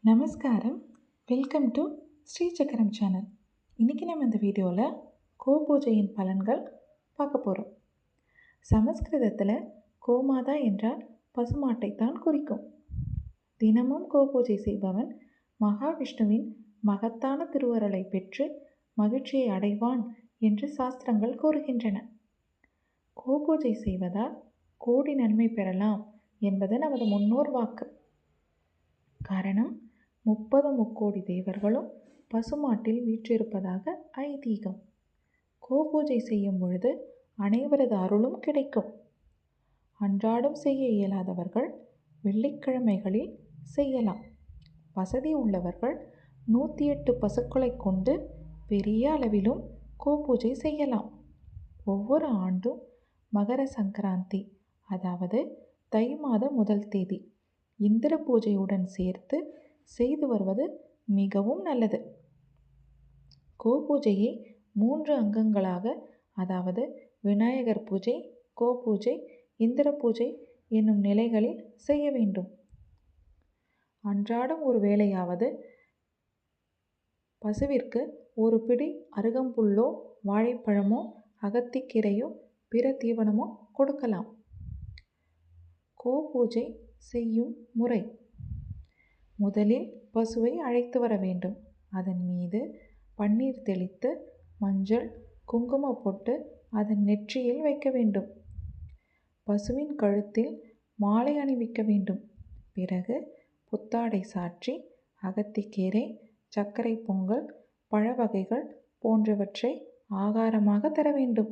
நமஸ்காரம். Welcome to Sri சக்கரம் channel. இன்றைக்கி நம்ம இந்த வீடியோவில் கோபூஜையின் பலன்கள் பார்க்க போகிறோம். சமஸ்கிருதத்தில் கோமாதா என்றால் பசுமாட்டை தான் குறிக்கும். தினமும் கோபூஜை செய்பவன் மகாவிஷ்ணுவின் மகத்தான திருவருளை பெற்று மகிழ்ச்சியை அடைவான் என்று சாஸ்திரங்கள் கூறுகின்றன. கோபூஜை செய்வதால் கோடி நன்மை பெறலாம் என்பது நமது முன்னோர் வாக்கு. காரணம், 30 முக்கோடி தேவர்களும் பசுமாட்டில் வீற்றிருப்பதாக ஐதீகம். கோபூஜை செய்யும் பொழுது அனைவரது அருளும் கிடைக்கும். அன்றாடம் செய்ய இயலாதவர்கள் வெள்ளிக்கிழமைகளில் செய்யலாம். வசதி உள்ளவர்கள் 108 பசுக்களை கொண்டு பெரிய அளவிலும் கோபூஜை செய்யலாம். ஒவ்வொரு ஆண்டும் மகர சங்கராந்தி, அதாவது தை மாத முதல் தேதி இந்திர பூஜையுடன் சேர்த்து செய்து வருவது மிகவும் நல்லது. கோபூஜையை 3 அங்கங்களாக, அதாவது விநாயகர் பூஜை, கோபூஜை, இந்திர பூஜை என்னும் நிலைகளில் செய்ய வேண்டும். அன்றாடம் ஒரு வேளையாவது பசுவிற்கு ஒரு பிடி அருகம்புல்லோ, வாழைப்பழமோ, அகத்திக்கீரையோ, பிற தீவனமோ கொடுக்கலாம். கோபூஜை செய்யும் முறை: முதலில் பசுவை அழைத்து வர வேண்டும். அதன் மீது பன்னீர் தெளித்து மஞ்சள், குங்குமம் போட்டு அதன் நெற்றியில் வைக்க வேண்டும். பசுவின் கழுத்தில் மாலை அணிவிக்க வேண்டும். பிறகு புத்தாடை சாற்றி அகத்திக்கீரை, சர்க்கரை பொங்கல், பழ வகைகள் போன்றவற்றை ஆகாரமாக தர வேண்டும்.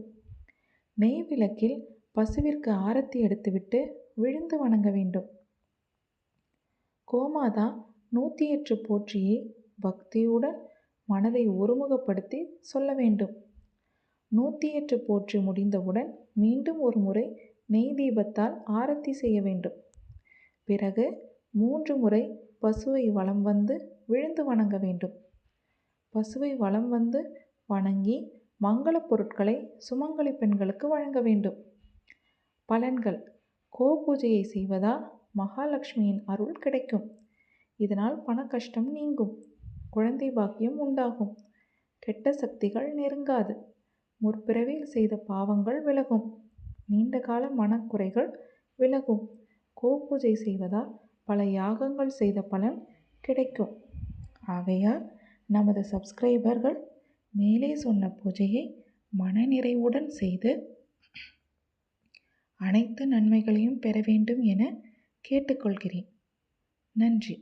நெய் விளக்கில் பசுவிற்கு ஆரத்தி எடுத்துவிட்டு விழுந்து வணங்க வேண்டும். கோமாதா 108 போற்றியை பக்தியுடன் மனதை ஒருமுகப்படுத்தி சொல்ல வேண்டும். 108 போற்றி முடிந்தவுடன் மீண்டும் ஒரு முறை நெய் தீபத்தால் ஆரத்தி செய்ய வேண்டும். பிறகு 3 முறை பசுவை வலம் வந்து விழுந்து வணங்க வேண்டும். பசுவை வலம் வந்து வணங்கி மங்கள பொருட்களை சுமங்கலி பெண்களுக்கு வழங்க வேண்டும். பலன்கள்: கோபூஜையை செய்வதால் மகாலட்சுமியின் அருள் கிடைக்கும். இதனால் பண கஷ்டம் நீங்கும். குழந்தை பாக்கியம் உண்டாகும். கெட்ட சக்திகள் நெருங்காது. முற்பிறவியில் செய்த பாவங்கள் விலகும். நீண்ட கால மனக்குறைகள் விலகும். கோபூஜை செய்வதால் பல யாகங்கள் செய்த பலன் கிடைக்கும். ஆகையால் நமது சப்ஸ்கிரைபர்கள் மேலே சொன்ன பூஜையை மனநிறைவுடன் செய்து அனைத்து நன்மைகளையும் பெற வேண்டும் என கேட்டுக்கொள்கிறேன். நன்றி.